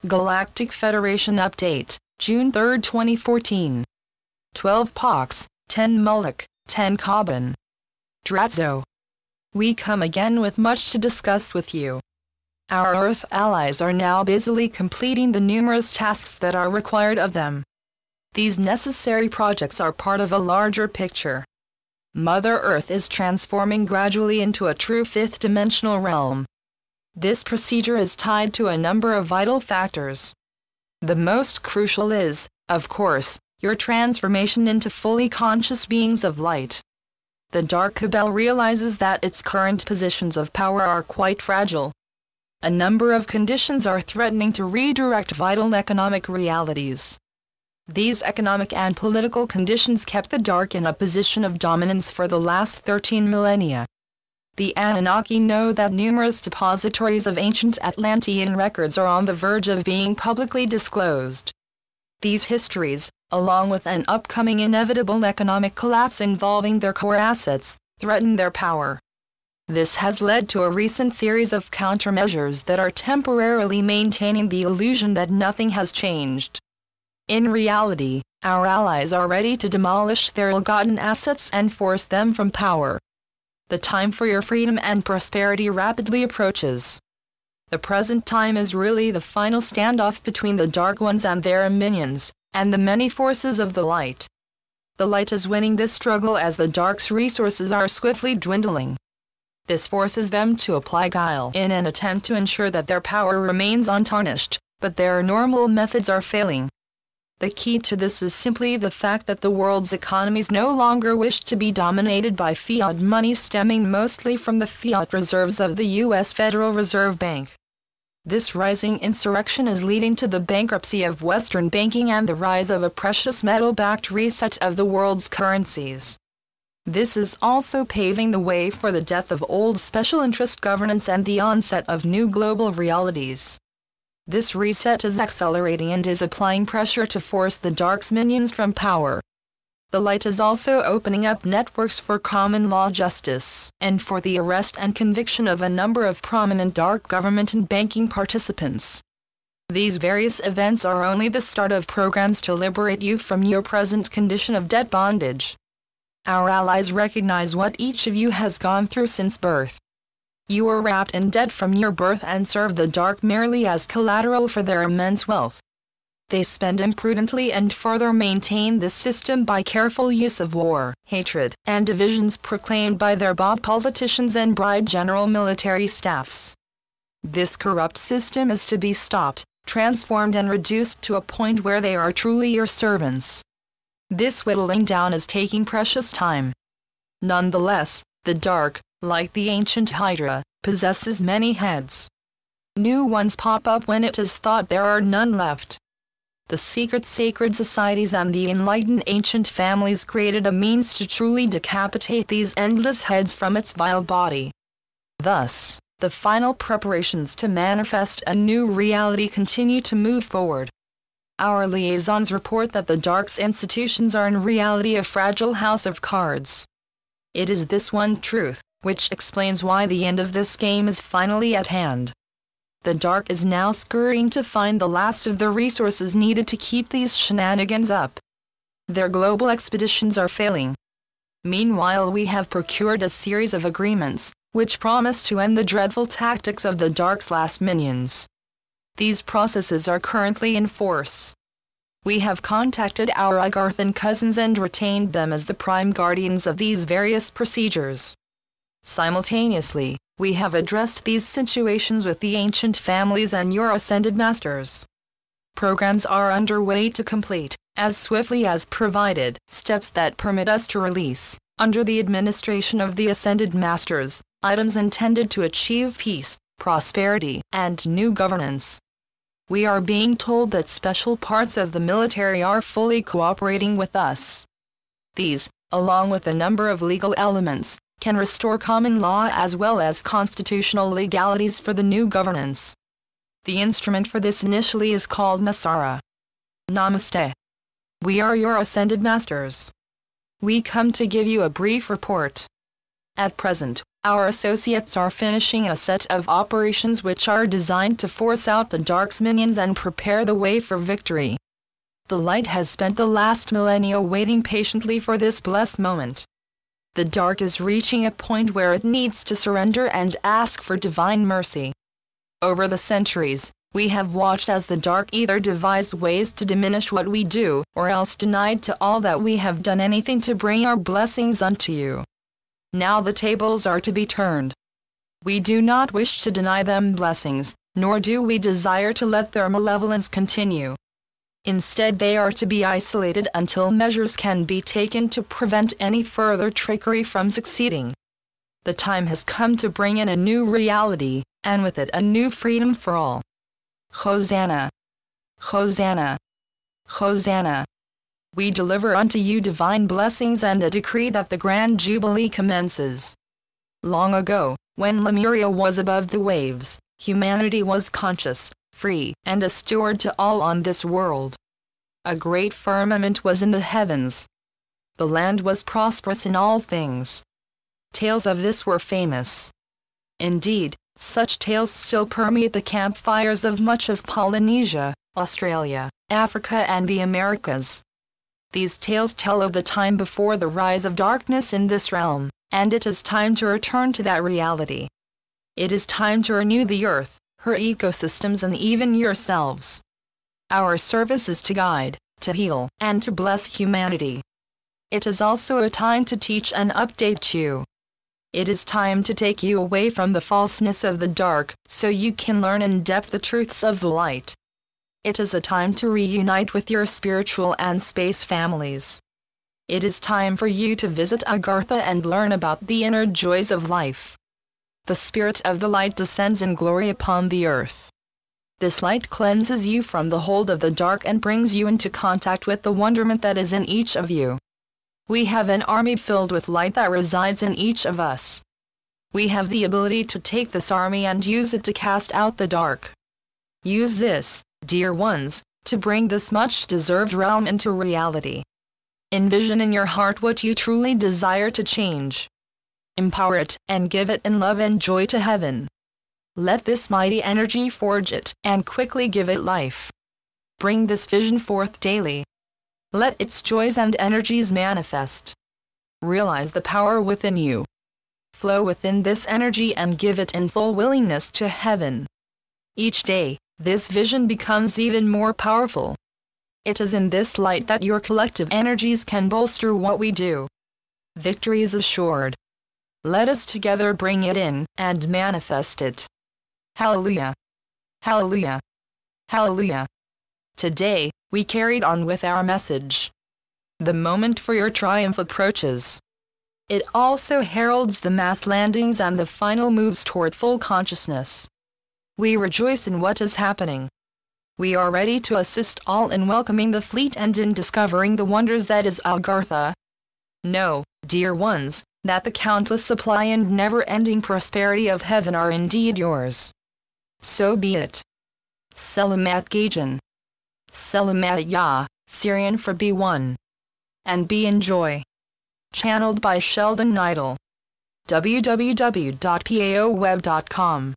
Galactic Federation Update, June 3, 2014. 12 Pox, 10 Mullock, 10 Carbon. Dratzo. We come again with much to discuss with you. Our Earth allies are now busily completing the numerous tasks that are required of them. These necessary projects are part of a larger picture. Mother Earth is transforming gradually into a true fifth-dimensional realm. This procedure is tied to a number of vital factors. The most crucial is, of course, your transformation into fully conscious beings of light. The Dark Cabal realizes that its current positions of power are quite fragile. A number of conditions are threatening to redirect vital economic realities. These economic and political conditions kept the Dark in a position of dominance for the last 13 millennia. The Anunnaki know that numerous depositories of ancient Atlantean records are on the verge of being publicly disclosed. These histories, along with an upcoming inevitable economic collapse involving their core assets, threaten their power. This has led to a recent series of countermeasures that are temporarily maintaining the illusion that nothing has changed. In reality, our allies are ready to demolish their ill-gotten assets and force them from power. The time for your freedom and prosperity rapidly approaches. The present time is really the final standoff between the Dark Ones and their minions, and the many forces of the light. The light is winning this struggle as the Dark's resources are swiftly dwindling. This forces them to apply guile in an attempt to ensure that their power remains untarnished, but their normal methods are failing. The key to this is simply the fact that the world's economies no longer wish to be dominated by fiat money stemming mostly from the fiat reserves of the U.S. Federal Reserve Bank. This rising insurrection is leading to the bankruptcy of Western banking and the rise of a precious metal-backed reset of the world's currencies. This is also paving the way for the death of old special interest governance and the onset of new global realities. This reset is accelerating and is applying pressure to force the Dark's minions from power. The light is also opening up networks for common law justice, and for the arrest and conviction of a number of prominent Dark government and banking participants. These various events are only the start of programs to liberate you from your present condition of debt bondage. Our allies recognize what each of you has gone through since birth. You were wrapped in debt from your birth and serve the Dark merely as collateral for their immense wealth. They spend imprudently and further maintain this system by careful use of war, hatred, and divisions proclaimed by their Bob politicians and bribed general military staffs. This corrupt system is to be stopped, transformed and reduced to a point where they are truly your servants. This whittling down is taking precious time. Nonetheless, the Dark, like the ancient Hydra, possesses many heads. New ones pop up when it is thought there are none left. The secret sacred societies and the enlightened ancient families created a means to truly decapitate these endless heads from its vile body. Thus, the final preparations to manifest a new reality continue to move forward. Our liaisons report that the Dark's institutions are in reality a fragile house of cards. It is this one truth which explains why the end of this game is finally at hand. The Dark is now scurrying to find the last of the resources needed to keep these shenanigans up. Their global expeditions are failing. Meanwhile, we have procured a series of agreements, which promise to end the dreadful tactics of the Dark's last minions. These processes are currently in force. We have contacted our Agarthan cousins and retained them as the prime guardians of these various procedures. Simultaneously, we have addressed these situations with the ancient families and your ascended masters. Programs are underway to complete, as swiftly as provided, steps that permit us to release, under the administration of the ascended masters, items intended to achieve peace, prosperity, and new governance. We are being told that special parts of the military are fully cooperating with us. These, along with a number of legal elements, can restore common law as well as constitutional legalities for the new governance. The instrument for this initially is called Nasara. Namaste. We are your ascended masters. We come to give you a brief report. At present, Our associates are finishing a set of operations which are designed to force out the dark's minions and prepare the way for victory. The light has spent the last millennia waiting patiently for this blessed moment. The dark is reaching a point where it needs to surrender and ask for divine mercy. Over the centuries, we have watched as the dark either devised ways to diminish what we do, or else denied to all that we have done anything to bring our blessings unto you. Now the tables are to be turned. We do not wish to deny them blessings, nor do we desire to let their malevolence continue. Instead, they are to be isolated until measures can be taken to prevent any further trickery from succeeding. The time has come to bring in a new reality, and with it a new freedom for all. Hosanna! Hosanna! Hosanna! We deliver unto you divine blessings and a decree that the grand jubilee commences. Long ago, when Lemuria was above the waves, humanity was conscious, free, and a steward to all on this world. A great firmament was in the heavens. The land was prosperous in all things. Tales of this were famous. Indeed, such tales still permeate the campfires of much of Polynesia, Australia, Africa and the Americas. These tales tell of the time before the rise of darkness in this realm, and it is time to return to that reality. It is time to renew the earth, her ecosystems and even yourselves. Our service is to guide, to heal, and to bless humanity. It is also a time to teach and update you. It is time to take you away from the falseness of the dark, so you can learn in depth the truths of the light. It is a time to reunite with your spiritual and space families. It is time for you to visit Agartha and learn about the inner joys of life. The Spirit of the light descends in glory upon the earth. This light cleanses you from the hold of the dark and brings you into contact with the wonderment that is in each of you. We have an army filled with light that resides in each of us. We have the ability to take this army and use it to cast out the dark. Use this, dear ones, to bring this much-deserved realm into reality. Envision in your heart what you truly desire to change. Empower it, and give it in love and joy to heaven. Let this mighty energy forge it, and quickly give it life. Bring this vision forth daily. Let its joys and energies manifest. Realize the power within you. Flow within this energy and give it in full willingness to heaven. Each day, this vision becomes even more powerful. It is in this light that your collective energies can bolster what we do. Victory is assured. Let us together bring it in, and manifest it. Hallelujah! Hallelujah! Hallelujah! Today, we carried on with our message. The moment for your triumph approaches. It also heralds the mass landings and the final moves toward full consciousness. We rejoice in what is happening. We are ready to assist all in welcoming the fleet and in discovering the wonders that is Agartha. Know, dear ones, that the countless supply and never-ending prosperity of heaven are indeed yours. So be it. Selamat Gajan. Selamat Ya, Syrian for B1. And be enjoy. Channeled by Sheldon Neidl. www.paoweb.com